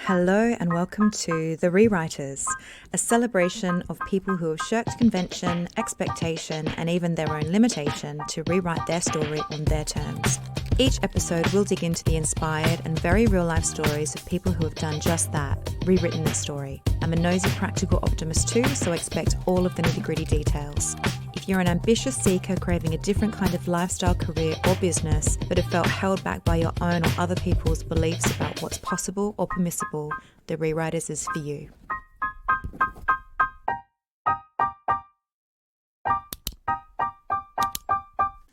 Hello and welcome to The Rewriters, a celebration of people who have shirked convention, expectation, and even their own limitation to rewrite their story on their terms. Each episode will dig into the inspired and very real-life stories of people who have done just that, rewritten their story. I'm a nosy practical optimist too, so expect all of the nitty-gritty details. If you're an ambitious seeker craving a different kind of lifestyle, career, or business, but have felt held back by your own or other people's beliefs about what's possible or permissible, The Rewriters is for you.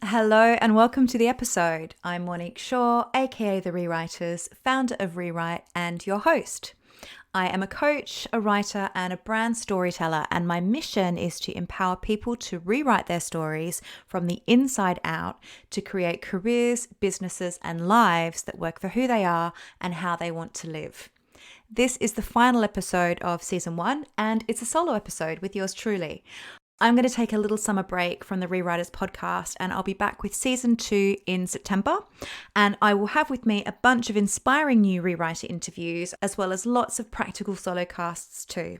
Hello and welcome to the episode. I'm Monique Shaw, aka The Rewriters, founder of Rewrite and your host. I am a coach, a writer, and a brand storyteller, and my mission is to empower people to rewrite their stories from the inside out to create careers, businesses, and lives that work for who they are and how they want to live. This is the final episode of season 1, and it's a solo episode with yours truly. I'm going to take a little summer break from the Rewriters podcast, and I'll be back with season 2 in September. And I will have with me a bunch of inspiring new rewriter interviews, as well as lots of practical solo casts too.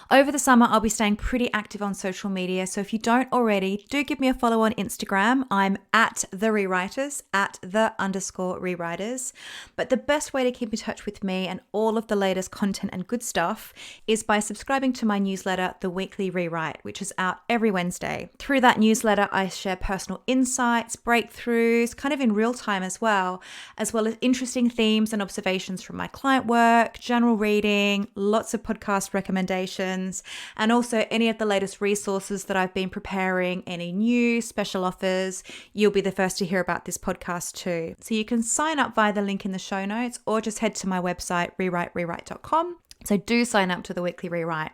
Over the summer, I'll be staying pretty active on social media. So if you don't already, do give me a follow on Instagram. I'm at The Rewriters, at @_rewriters. But the best way to keep in touch with me and all of the latest content and good stuff is by subscribing to my newsletter, The Weekly Rewrite, which is out every Wednesday. Through that newsletter, I share personal insights, breakthroughs, kind of in real time as well as interesting themes and observations from my client work, general reading, lots of podcast recommendations, and also any of the latest resources that I've been preparing, any new special offers. You'll be the first to hear about this podcast too. So you can sign up via the link in the show notes or just head to my website, rewrite.com. So do sign up to the Weekly Rewrite.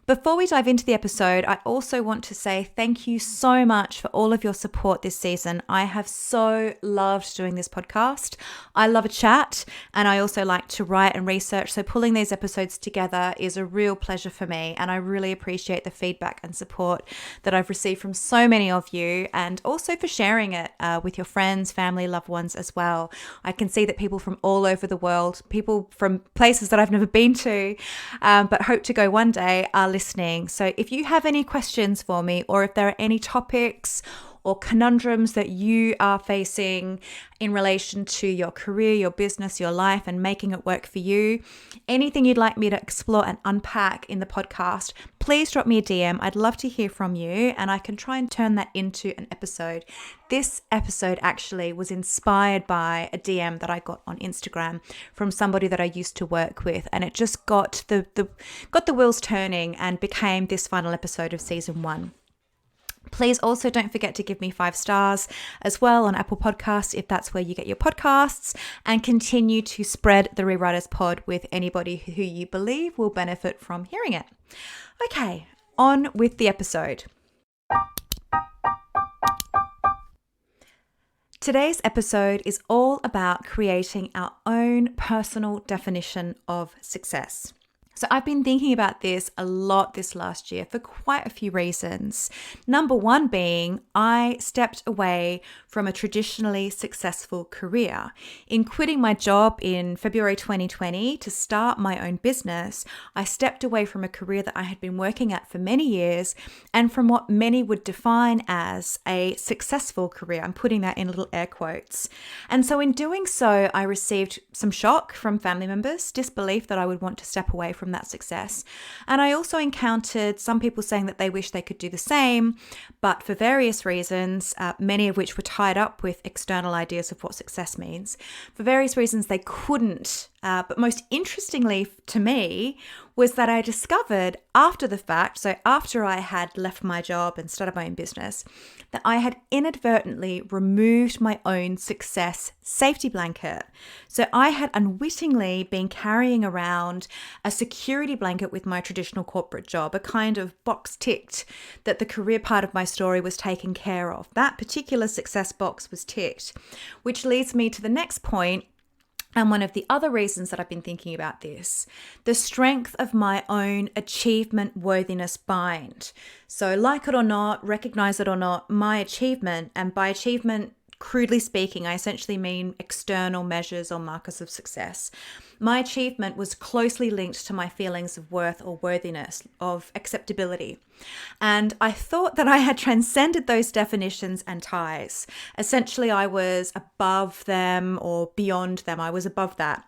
Before we dive into the episode, I also want to say thank you so much for all of your support this season. I have so loved doing this podcast. I love a chat, and I also like to write and research. So pulling these episodes together is a real pleasure for me, and I really appreciate the feedback and support that I've received from so many of you, and also for sharing it with your friends, family, loved ones as well. I can see that people from all over the world, people from places that I've never been to, but hope to go one day, are listening. So if you have any questions for me, or if there are any topics or conundrums that you are facing in relation to your career, your business, your life, and making it work for you, anything you'd like me to explore and unpack in the podcast, please drop me a DM. I'd love to hear from you, and I can try and turn that into an episode. This episode actually was inspired by a DM that I got on Instagram from somebody that I used to work with, and it just got the wheels turning and became this final episode of season 1. Please also don't forget to give me 5 stars as well on Apple Podcasts if that's where you get your podcasts, and continue to spread the Rewriters pod with anybody who you believe will benefit from hearing it. Okay, on with the episode. Today's episode is all about creating our own personal definition of success. So I've been thinking about this a lot this last year for quite a few reasons. Number one being, I stepped away from a traditionally successful career. In quitting my job in February 2020 to start my own business, I stepped away from a career that I had been working at for many years and from what many would define as a successful career. I'm putting that in little air quotes. And so in doing so, I received some shock from family members, disbelief that I would want to step away from that success. And I also encountered some people saying that they wish they could do the same, but for various reasons, many of which were tied up with external ideas of what success means, for various reasons they couldn't. But most interestingly to me was that I discovered after the fact, so after I had left my job and started my own business, that I had inadvertently removed my own success safety blanket. So I had unwittingly been carrying around a security blanket with my traditional corporate job, a kind of box ticked that the career part of my story was taken care of. That particular success box was ticked, which leads me to the next point. And one of the other reasons that I've been thinking about this, the strength of my own achievement worthiness bind. So like it or not, recognize it or not, my achievement, and by achievement, crudely speaking, I essentially mean external measures or markers of success. My achievement was closely linked to my feelings of worth or worthiness, of acceptability. And I thought that I had transcended those definitions and ties. Essentially, I was above them or beyond them. I was above that.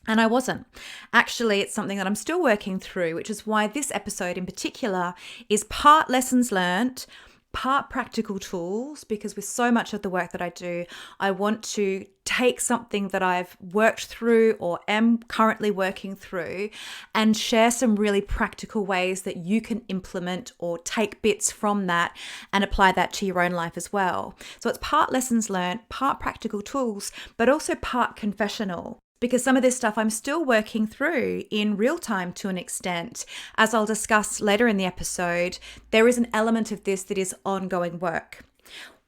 And I wasn't. Actually, it's something that I'm still working through, which is why this episode in particular is part lessons learned, part practical tools, because with so much of the work that I do, I want to take something that I've worked through or am currently working through and share some really practical ways that you can implement or take bits from that and apply that to your own life as well. So it's part lessons learned, part practical tools, but also part confessional. Because some of this stuff I'm still working through in real time to an extent. As I'll discuss later in the episode, there is an element of this that is ongoing work.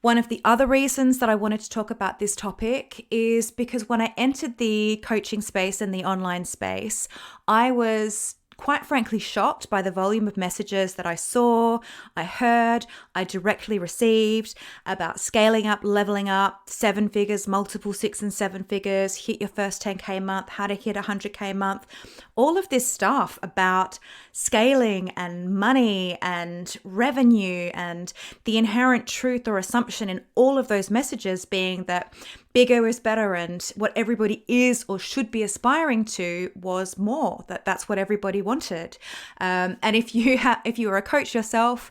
One of the other reasons that I wanted to talk about this topic is because when I entered the coaching space and the online space, I was quite frankly shocked by the volume of messages that I saw, I heard, I directly received about scaling up, leveling up, 7 figures, multiple 6 and 7 figures, hit your first 10K month, how to hit 100K month, all of this stuff about scaling and money and revenue and the inherent truth or assumption in all of those messages being that bigger is better and what everybody is or should be aspiring to was more, that's what everybody wanted. And if you are a coach yourself,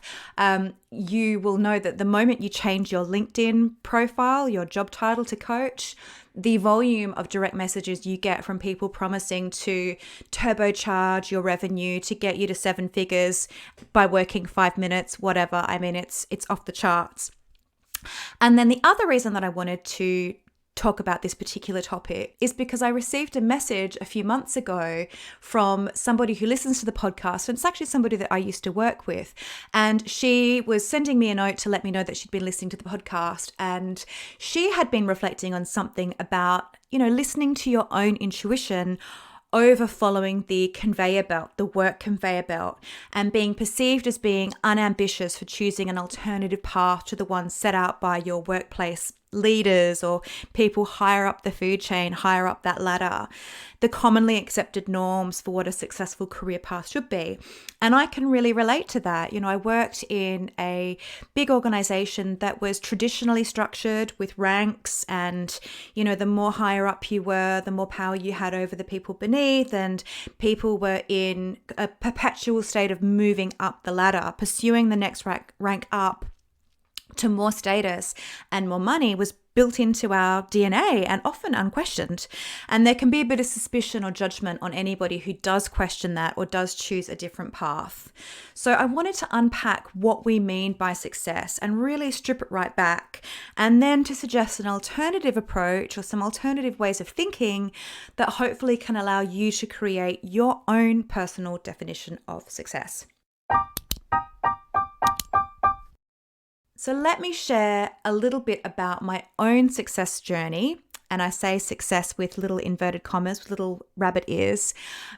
you will know that the moment you change your LinkedIn profile, your job title to coach, the volume of direct messages you get from people promising to turbocharge your revenue, to get you to 7 figures by working 5 minutes, whatever. I mean, it's off the charts. And then the other reason that I wanted to talk about this particular topic is because I received a message a few months ago from somebody who listens to the podcast, and it's actually somebody that I used to work with, and she was sending me a note to let me know that she'd been listening to the podcast, and she had been reflecting on something about, listening to your own intuition over following the conveyor belt, the work conveyor belt, and being perceived as being unambitious for choosing an alternative path to the one set out by your workplace leaders or people higher up the food chain, higher up that ladder, the commonly accepted norms for what a successful career path should be. And I can really relate to that. I worked in a big organization that was traditionally structured with ranks, and, the more higher up you were, the more power you had over the people beneath, and people were in a perpetual state of moving up the ladder, pursuing the next rank up to more status and more money was built into our DNA and often unquestioned. And there can be a bit of suspicion or judgment on anybody who does question that or does choose a different path. So I wanted to unpack what we mean by success and really strip it right back, and then to suggest an alternative approach or some alternative ways of thinking that hopefully can allow you to create your own personal definition of success. So let me share a little bit about my own success journey. And I say success with little inverted commas, with little rabbit ears,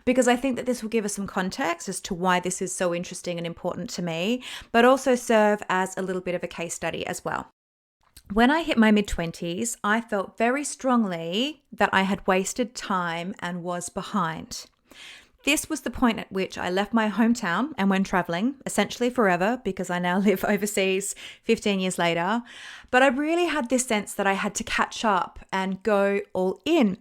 because I think that this will give us some context as to why this is so interesting and important to me, but also serve as a little bit of a case study as well. When I hit my mid-20s, I felt very strongly that I had wasted time and was behind. This was the point at which I left my hometown and went traveling, essentially forever, because I now live overseas 15 years later. But I really had this sense that I had to catch up and go all in.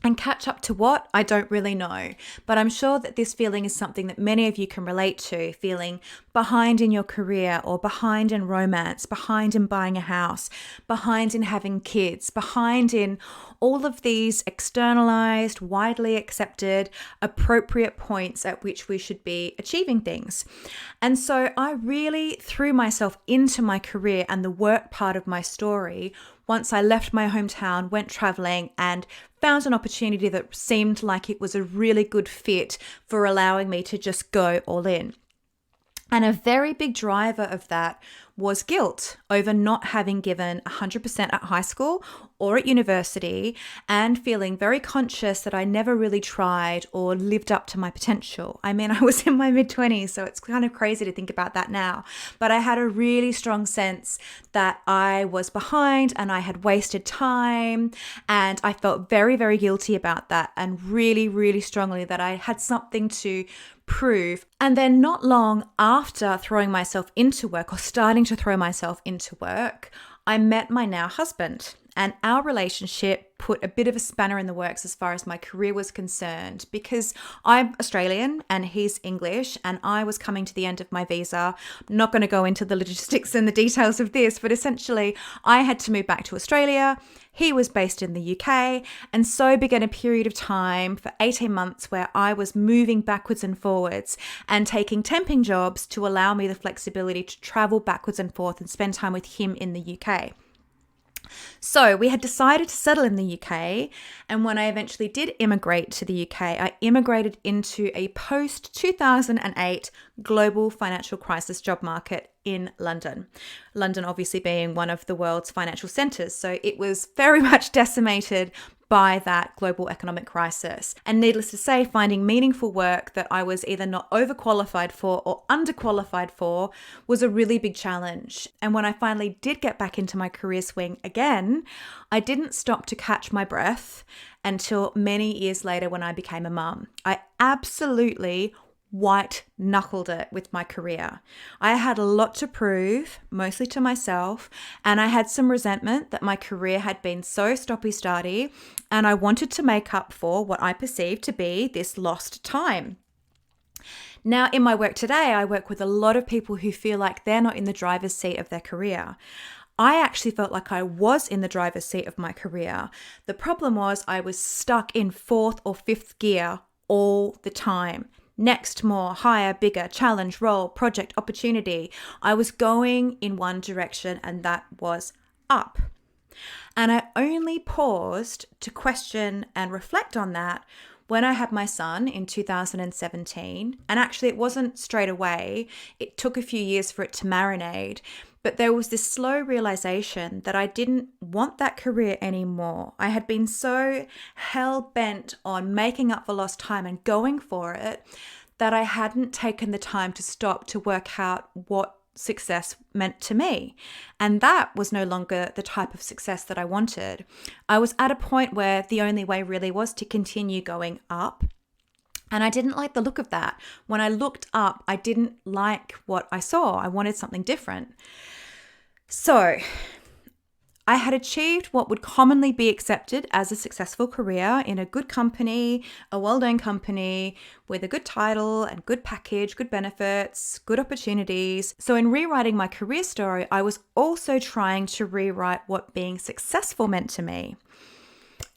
And catch up to what? I don't really know. But I'm sure that this feeling is something that many of you can relate to, feeling behind in your career or behind in romance, behind in buying a house, behind in having kids, behind in all of these externalized, widely accepted, appropriate points at which we should be achieving things. And so I really threw myself into my career and the work part of my story once I left my hometown, went traveling, and found an opportunity that seemed like it was a really good fit for allowing me to just go all in. And a very big driver of that was guilt over not having given 100% at high school or at university, and feeling very conscious that I never really tried or lived up to my potential. I mean, I was in my mid-20s, so it's kind of crazy to think about that now. But I had a really strong sense that I was behind and I had wasted time, and I felt very, very guilty about that, and really, really strongly that I had something to prove. And then not long after throwing myself into work, or starting to throw myself into work, I met my now husband. And our relationship put a bit of a spanner in the works as far as my career was concerned, because I'm Australian and he's English, and I was coming to the end of my visa. I'm not going to go into the logistics and the details of this, but essentially I had to move back to Australia. He was based in the UK, and so began a period of time for 18 months where I was moving backwards and forwards and taking temping jobs to allow me the flexibility to travel backwards and forth and spend time with him in the UK. So we had decided to settle in the UK, and when I eventually did immigrate to the UK, I immigrated into a post-2008 global financial crisis job market in London. London obviously being one of the world's financial centres, so it was very much decimated by that global economic crisis. And needless to say, finding meaningful work that I was either not overqualified for or underqualified for was a really big challenge. And when I finally did get back into my career swing again, I didn't stop to catch my breath until many years later when I became a mum. I absolutely white-knuckled it with my career. I had a lot to prove, mostly to myself, and I had some resentment that my career had been so stoppy-starty, and I wanted to make up for what I perceived to be this lost time. Now, in my work today, I work with a lot of people who feel like they're not in the driver's seat of their career. I actually felt like I was in the driver's seat of my career. The problem was I was stuck in fourth or fifth gear all the time. Next, more, higher, bigger, challenge, role, project, opportunity. I was going in one direction, and that was up. And I only paused to question and reflect on that when I had my son in 2017. And actually, it wasn't straight away. It took a few years for it to marinate. But there was this slow realization that I didn't want that career anymore. I had been so hell-bent on making up for lost time and going for it that I hadn't taken the time to stop to work out what success meant to me. And that was no longer the type of success that I wanted. I was at a point where the only way really was to continue going up. And I didn't like the look of that. When I looked up, I didn't like what I saw. I wanted something different. So I had achieved what would commonly be accepted as a successful career in a good company, a well-known company with a good title and good package, good benefits, good opportunities. So in rewriting my career story, I was also trying to rewrite what being successful meant to me.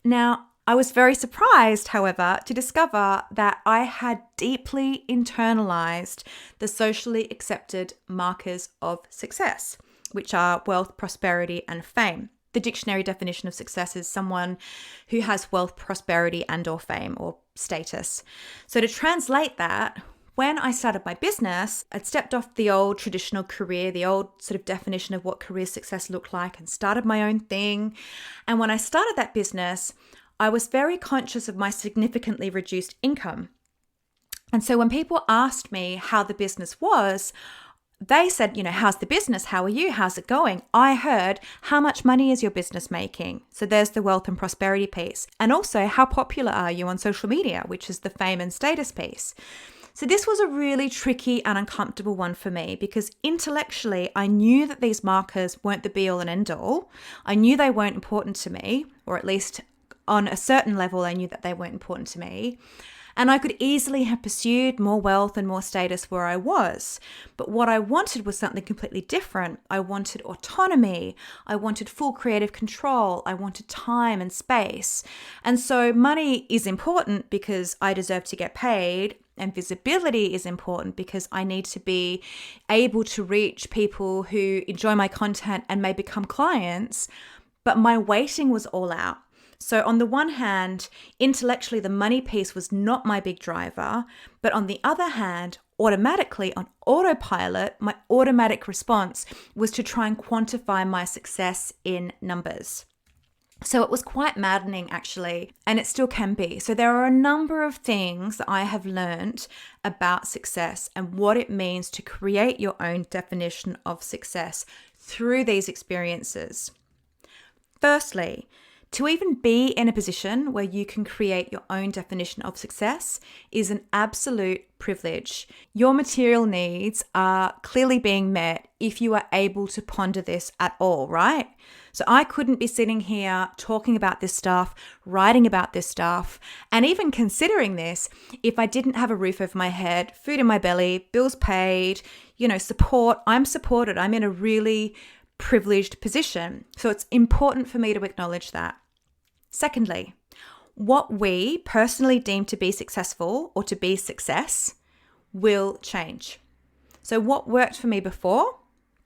Now, I was very surprised, however, to discover that I had deeply internalized the socially accepted markers of success, which are wealth, prosperity, and fame. The dictionary definition of success is someone who has wealth, prosperity, and or fame or status. So to translate that, when I started my business, I'd stepped off the old traditional career, the old sort of definition of what career success looked like, and started my own thing. And when I started that business, I was very conscious of my significantly reduced income. And so when people asked me how the business was, they said, how's the business? How are you? How's it going? I heard, how much money is your business making? So there's the wealth and prosperity piece. And also, how popular are you on social media, which is the fame and status piece. So this was a really tricky and uncomfortable one for me, because intellectually, I knew that these markers weren't the be all and end all. I knew they weren't important to me, or at least on a certain level, I knew that they weren't important to me. And I could easily have pursued more wealth and more status where I was. But what I wanted was something completely different. I wanted autonomy. I wanted full creative control. I wanted time and space. And so money is important because I deserve to get paid. And visibility is important because I need to be able to reach people who enjoy my content and may become clients. But my waiting was all out. So on the one hand, intellectually, the money piece was not my big driver. But on the other hand, automatically on autopilot, my automatic response was to try and quantify my success in numbers. So it was quite maddening, actually, and it still can be. So there are a number of things that I have learned about success and what it means to create your own definition of success through these experiences. Firstly, to even be in a position where you can create your own definition of success is an absolute privilege. Your material needs are clearly being met if you are able to ponder this at all, right? So I couldn't be sitting here talking about this stuff, writing about this stuff, and even considering this if I didn't have a roof over my head, food in my belly, bills paid, support. I'm supported. I'm in a really privileged position. So it's important for me to acknowledge that. Secondly, what we personally deem to be successful or to be success will change. So what worked for me before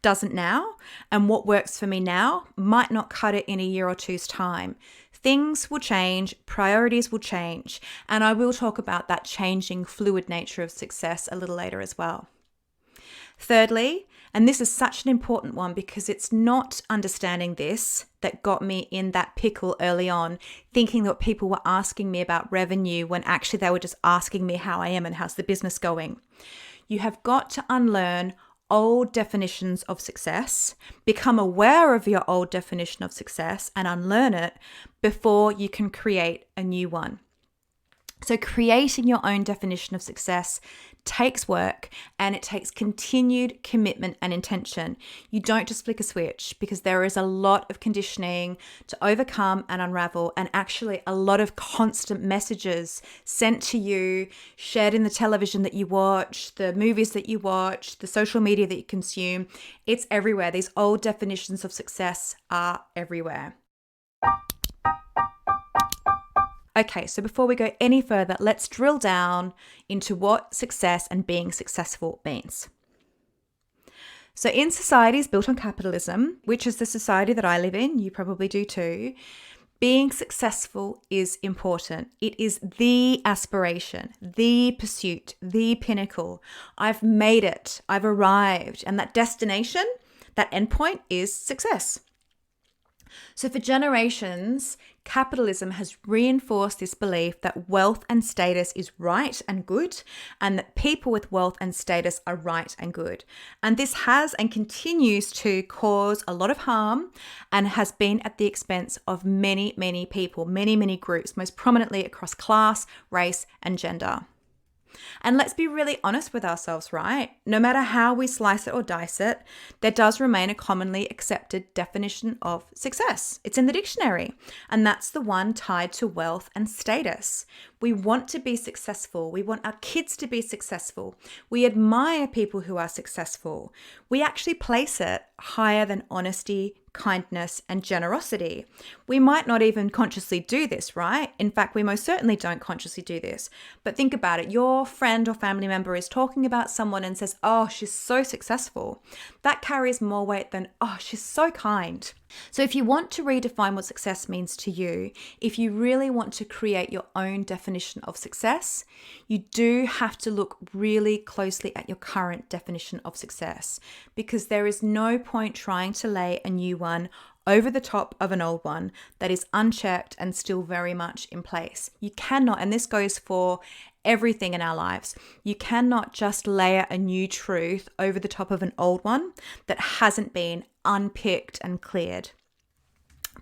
doesn't now, and what works for me now might not cut it in a year or two's time. Things will change, priorities will change, and I will talk about that changing fluid nature of success a little later as well. Thirdly, and this is such an important one because it's not understanding this that got me in that pickle early on, thinking that people were asking me about revenue when actually they were just asking me how I am and how's the business going. You have got to unlearn old definitions of success, become aware of your old definition of success and unlearn it before you can create a new one. So creating your own definition of success takes work and it takes continued commitment and intention. You don't just flick a switch because there is a lot of conditioning to overcome and unravel, and actually a lot of constant messages sent to you, shared in the television that you watch, the movies that you watch, the social media that you consume. It's everywhere. These old definitions of success are everywhere. Okay, so before we go any further, let's drill down into what success and being successful means. So in societies built on capitalism, which is the society that I live in, you probably do too, being successful is important. It is the aspiration, the pursuit, the pinnacle. I've made it, I've arrived, and that destination, that endpoint is success. So for generations, capitalism has reinforced this belief that wealth and status is right and good, and that people with wealth and status are right and good. And this has and continues to cause a lot of harm and has been at the expense of many, many people, many, many groups, most prominently across class, race, and gender. And let's be really honest with ourselves, right? No matter how we slice it or dice it, there does remain a commonly accepted definition of success. It's in the dictionary, and that's the one tied to wealth and status. We want to be successful. We want our kids to be successful. We admire people who are successful. We actually place it higher than honesty, kindness, and generosity. We might not even consciously do this, right? In fact, we most certainly don't consciously do this. But think about it. Your friend or family member is talking about someone and says, "Oh, she's so successful." That carries more weight than, "Oh, she's so kind." So if you want to redefine what success means to you, if you really want to create your own definition of success, you do have to look really closely at your current definition of success, because there is no point trying to lay a new one over the top of an old one that is unchecked and still very much in place. You cannot, and this goes for everything in our lives, you cannot just layer a new truth over the top of an old one that hasn't been unpicked and cleared.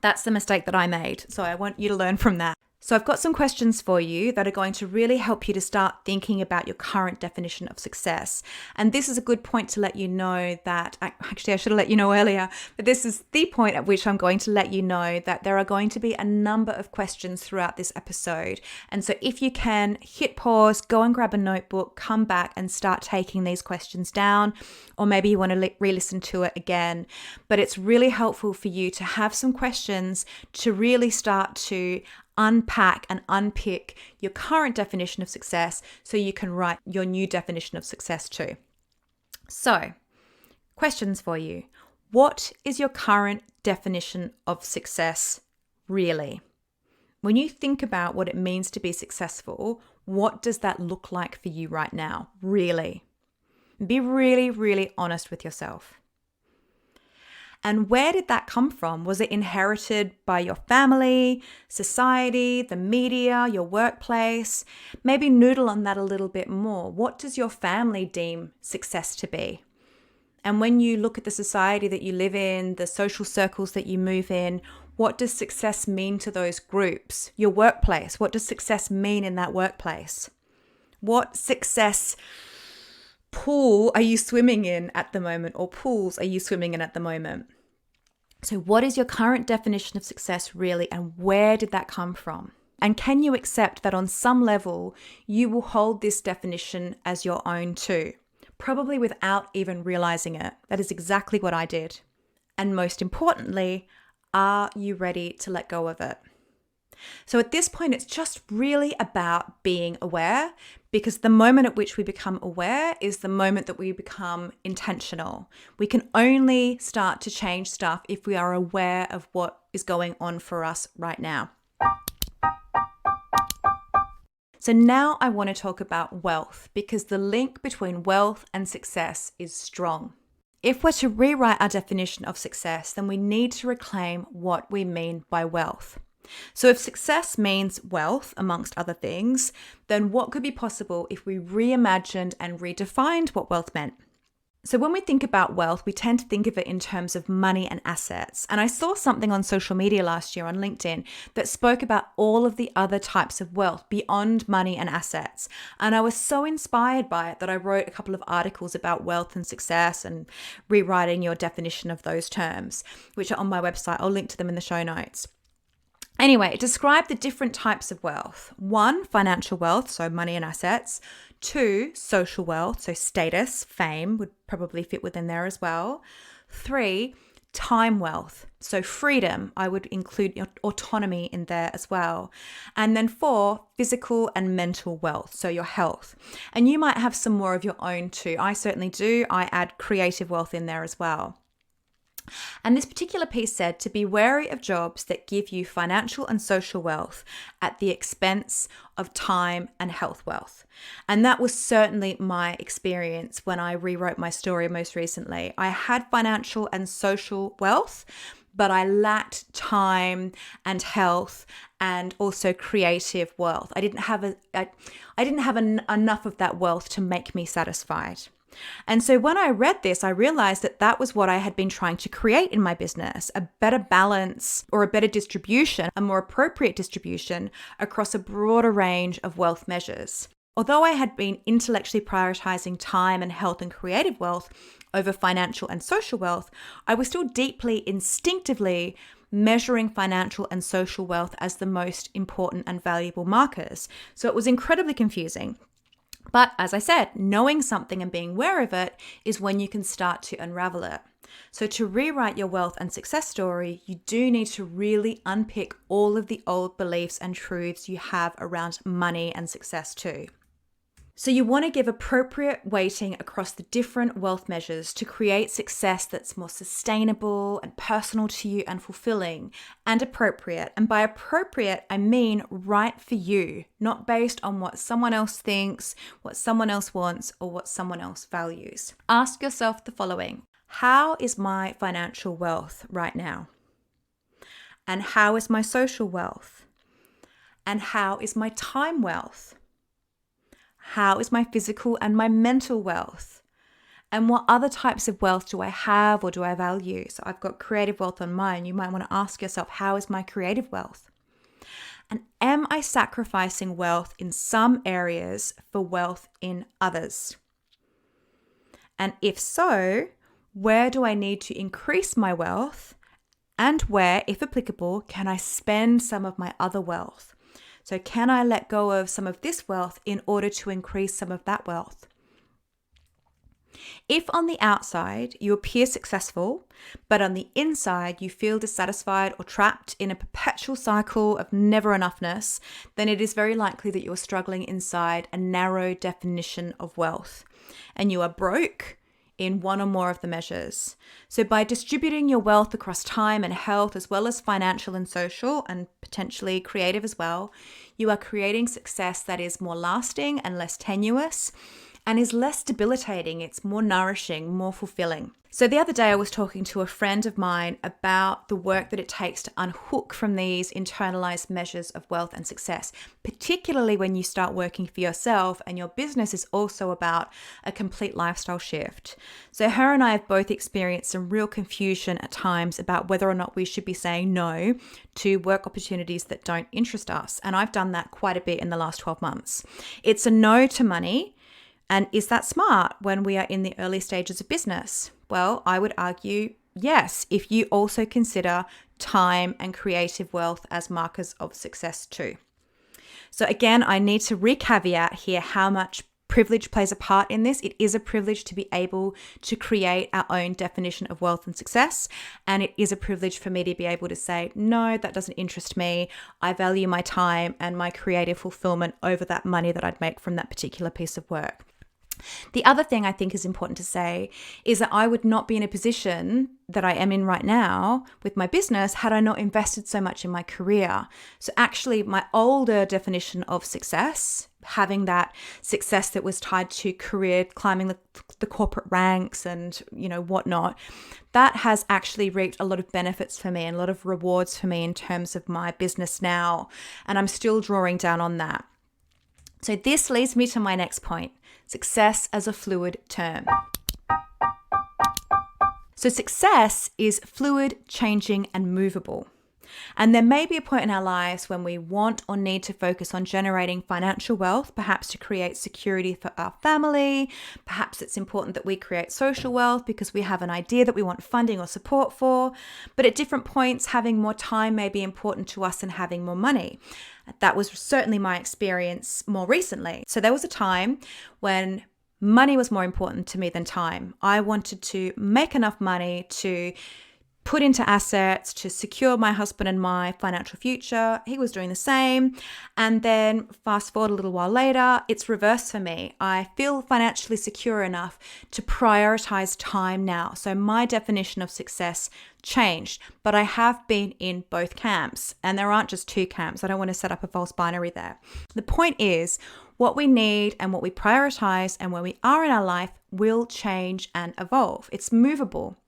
That's the mistake that I made. So I want you to learn from that. So I've got some questions for you that are going to really help you to start thinking about your current definition of success. And this is a good point to let you know that, actually I should have let you know earlier, but this is the point at which I'm going to let you know that there are going to be a number of questions throughout this episode. And so if you can hit pause, go and grab a notebook, come back and start taking these questions down, or maybe you want to re-listen to it again. But it's really helpful for you to have some questions to really start to unpack and unpick your current definition of success so you can write your new definition of success too. So, questions for you. What is your current definition of success really? When you think about what it means to be successful, what does that look like for you right now, really? Be really, really honest with yourself. And where did that come from? Was it inherited by your family, society, the media, your workplace? Maybe noodle on that a little bit more. What does your family deem success to be? And when you look at the society that you live in, the social circles that you move in, what does success mean to those groups? Your workplace, what does success mean in that workplace? What success pool are you swimming in at the moment, or pools are you swimming in at the moment? So what is your current definition of success really, and where did that come from? And can you accept that on some level you will hold this definition as your own too? Probably without even realizing it. That is exactly what I did. And most importantly, are you ready to let go of it? So at this point, it's just really about being aware, because the moment at which we become aware is the moment that we become intentional. We can only start to change stuff if we are aware of what is going on for us right now. So now I want to talk about wealth, because the link between wealth and success is strong. If we're to rewrite our definition of success, then we need to reclaim what we mean by wealth. So if success means wealth, amongst other things, then what could be possible if we reimagined and redefined what wealth meant? So when we think about wealth, we tend to think of it in terms of money and assets. And I saw something on social media last year on LinkedIn that spoke about all of the other types of wealth beyond money and assets. And I was so inspired by it that I wrote a couple of articles about wealth and success and rewriting your definition of those terms, which are on my website. I'll link to them in the show notes. Anyway, describe the different types of wealth. 1, financial wealth, so money and assets. 2, social wealth, so status, fame would probably fit within there as well. 3, time wealth, so freedom. I would include autonomy in there as well. And then 4, physical and mental wealth, so your health. And you might have some more of your own too. I certainly do. I add creative wealth in there as well. And this particular piece said to be wary of jobs that give you financial and social wealth at the expense of time and health wealth. And that was certainly my experience when I rewrote my story most recently. I had financial and social wealth, but I lacked time and health and also creative wealth. I didn't have enough of that wealth to make me satisfied. And so when I read this, I realized that that was what I had been trying to create in my business, a better balance or a better distribution, a more appropriate distribution across a broader range of wealth measures. Although I had been intellectually prioritizing time and health and creative wealth over financial and social wealth, I was still deeply instinctively measuring financial and social wealth as the most important and valuable markers. So it was incredibly confusing. But as I said, knowing something and being aware of it is when you can start to unravel it. So to rewrite your wealth and success story, you do need to really unpick all of the old beliefs and truths you have around money and success too. So you want to give appropriate weighting across the different wealth measures to create success that's more sustainable and personal to you and fulfilling and appropriate. And by appropriate, I mean right for you, not based on what someone else thinks, what someone else wants, or what someone else values. Ask yourself the following: how is my financial wealth right now? And how is my social wealth? And how is my time wealth? How is my physical and my mental wealth? And what other types of wealth do I have or do I value? So I've got creative wealth on mine. You might want to ask yourself, how is my creative wealth? And am I sacrificing wealth in some areas for wealth in others? And if so, where do I need to increase my wealth? And where, if applicable, can I spend some of my other wealth? So can I let go of some of this wealth in order to increase some of that wealth? If on the outside you appear successful, but on the inside you feel dissatisfied or trapped in a perpetual cycle of never enoughness, then it is very likely that you're struggling inside a narrow definition of wealth and you are broke in one or more of the measures. So by distributing your wealth across time and health, as well as financial and social and potentially creative as well, you are creating success that is more lasting and less tenuous. and is less debilitating. It's more nourishing, more fulfilling. So the other day I was talking to a friend of mine about the work that it takes to unhook from these internalized measures of wealth and success, particularly when you start working for yourself and your business is also about a complete lifestyle shift. So her and I have both experienced some real confusion at times about whether or not we should be saying no to work opportunities that don't interest us. And I've done that quite a bit in the last 12 months. It's a no to money. And is that smart when we are in the early stages of business? Well, I would argue yes, if you also consider time and creative wealth as markers of success too. So again, I need to re-caveat here how much privilege plays a part in this. It is a privilege to be able to create our own definition of wealth and success. And it is a privilege for me to be able to say, no, that doesn't interest me. I value my time and my creative fulfillment over that money that I'd make from that particular piece of work. The other thing I think is important to say is that I would not be in a position that I am in right now with my business had I not invested so much in my career. So actually my older definition of success, having that success that was tied to career, climbing the corporate ranks and, whatnot, that has actually reaped a lot of benefits for me and a lot of rewards for me in terms of my business now. And I'm still drawing down on that. So this leads me to my next point, success as a fluid term. So success is fluid, changing, and movable. And there may be a point in our lives when we want or need to focus on generating financial wealth, perhaps to create security for our family. Perhaps it's important that we create social wealth because we have an idea that we want funding or support for. But at different points, having more time may be important to us than having more money. That was certainly my experience more recently. So there was a time when money was more important to me than time. I wanted to make enough money to put into assets to secure my husband and my financial future. He was doing the same. And then fast forward a little while later, it's reversed for me. I feel financially secure enough to prioritize time now. So my definition of success changed, but I have been in both camps, and there aren't just two camps. I don't want to set up a false binary there. The point is, what we need and what we prioritize and where we are in our life will change and evolve. It's movable.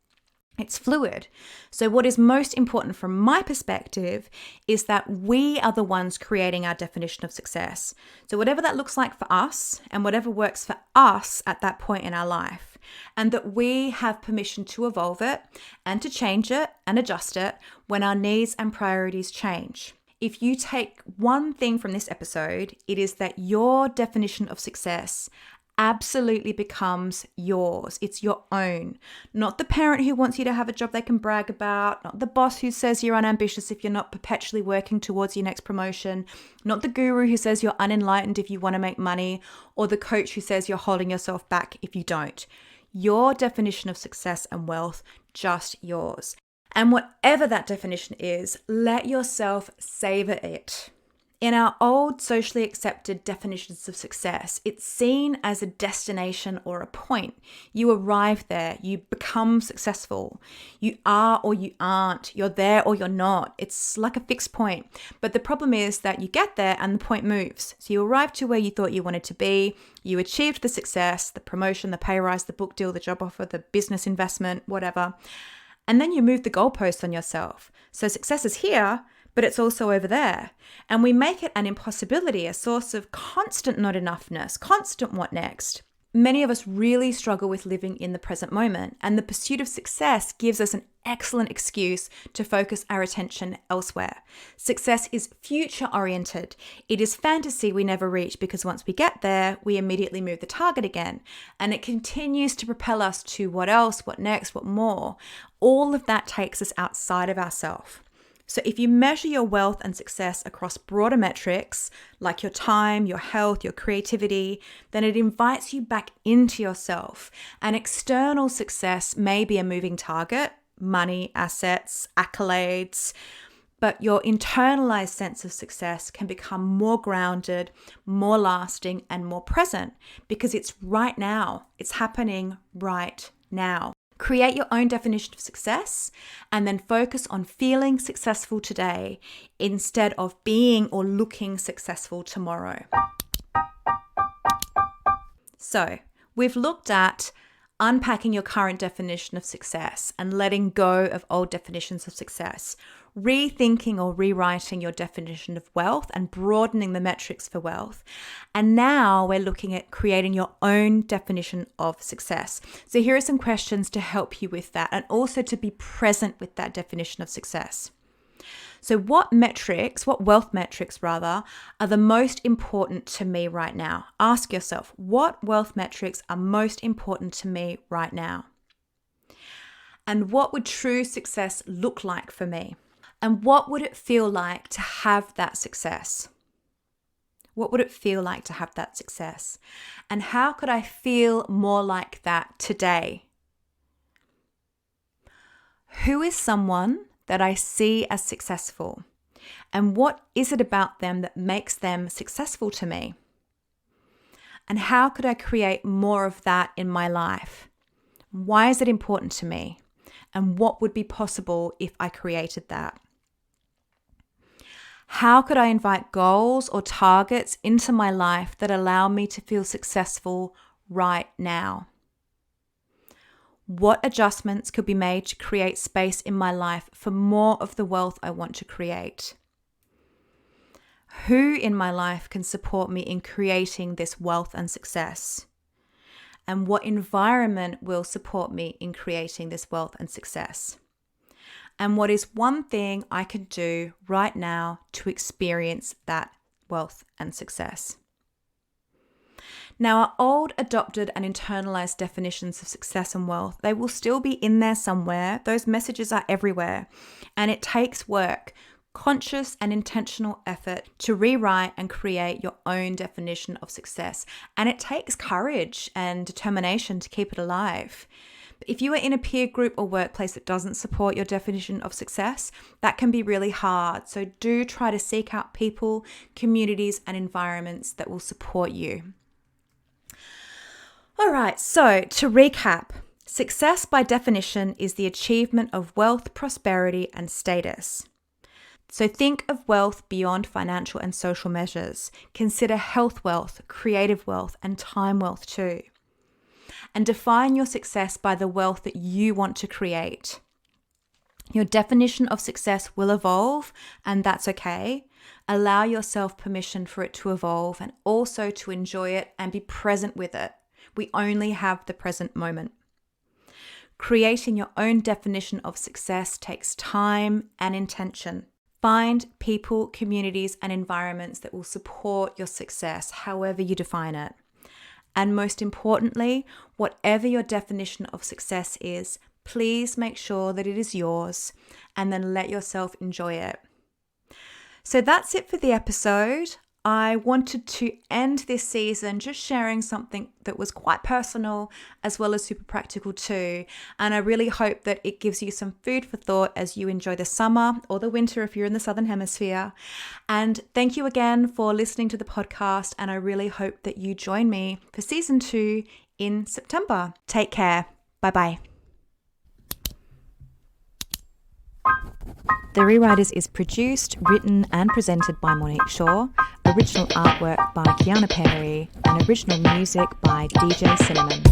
It's fluid. So what is most important from my perspective is that we are the ones creating our definition of success. So whatever that looks like for us and whatever works for us at that point in our life, and that we have permission to evolve it and to change it and adjust it when our needs and priorities change. If you take one thing from this episode, it is that your definition of success absolutely becomes yours. It's your own. Not the parent who wants you to have a job they can brag about, not the boss who says you're unambitious if you're not perpetually working towards your next promotion, not the guru who says you're unenlightened if you want to make money, or the coach who says you're holding yourself back if you don't. Your definition of success and wealth, just yours. And whatever that definition is, let yourself savor it. In our old socially accepted definitions of success, it's seen as a destination or a point. You arrive there, you become successful. You are or you aren't, you're there or you're not. It's like a fixed point. But the problem is that you get there and the point moves. So you arrive to where you thought you wanted to be, you achieved the success, the promotion, the pay rise, the book deal, the job offer, the business investment, whatever. And then you move the goalpost on yourself. So success is here, but it's also over there. And we make it an impossibility, a source of constant not enoughness, constant what next. Many of us really struggle with living in the present moment, and the pursuit of success gives us an excellent excuse to focus our attention elsewhere. Success is future-oriented. It is fantasy we never reach because once we get there, we immediately move the target again. And it continues to propel us to what else, what next, what more. All of that takes us outside of ourselves. So if you measure your wealth and success across broader metrics, like your time, your health, your creativity, then it invites you back into yourself. And external success may be a moving target, money, assets, accolades, but your internalized sense of success can become more grounded, more lasting, and more present because it's right now. It's happening right now. Create your own definition of success and then focus on feeling successful today instead of being or looking successful tomorrow. So we've looked at unpacking your current definition of success and letting go of old definitions of success, rethinking or rewriting your definition of wealth and broadening the metrics for wealth. And now we're looking at creating your own definition of success. So here are some questions to help you with that and also to be present with that definition of success. So what wealth metrics are the most important to me right now? Ask yourself, what wealth metrics are most important to me right now? And what would true success look like for me? And what would it feel like to have that success? What would it feel like to have that success? And how could I feel more like that today? Who is someone that I see as successful? And what is it about them that makes them successful to me? And how could I create more of that in my life? Why is it important to me? And what would be possible if I created that? How could I invite goals or targets into my life that allow me to feel successful right now? What adjustments could be made to create space in my life for more of the wealth I want to create? Who in my life can support me in creating this wealth and success? And what environment will support me in creating this wealth and success? And what is one thing I can do right now to experience that wealth and success? Now, our old adopted and internalized definitions of success and wealth, they will still be in there somewhere. Those messages are everywhere. And it takes work, conscious and intentional effort to rewrite and create your own definition of success. And it takes courage and determination to keep it alive. If you are in a peer group or workplace that doesn't support your definition of success, that can be really hard. So do try to seek out people, communities, and environments that will support you. All right, so to recap, success by definition is the achievement of wealth, prosperity, and status. So think of wealth beyond financial and social measures. Consider health wealth, creative wealth, and time wealth too. And define your success by the wealth that you want to create. Your definition of success will evolve, and that's okay. Allow yourself permission for it to evolve and also to enjoy it and be present with it. We only have the present moment. Creating your own definition of success takes time and intention. Find people, communities, and environments that will support your success, however you define it. And most importantly, whatever your definition of success is, please make sure that it is yours and then let yourself enjoy it. So that's it for the episode. I wanted to end this season just sharing something that was quite personal as well as super practical too. And I really hope that it gives you some food for thought as you enjoy the summer or the winter if you're in the Southern Hemisphere. And thank you again for listening to the podcast. And I really hope that you join me for season 2 in September. Take care. Bye-bye. The Rewriters is produced, written and presented by Monique Shaw, original artwork by Kiana Perry, and original music by DJ Cinnamon.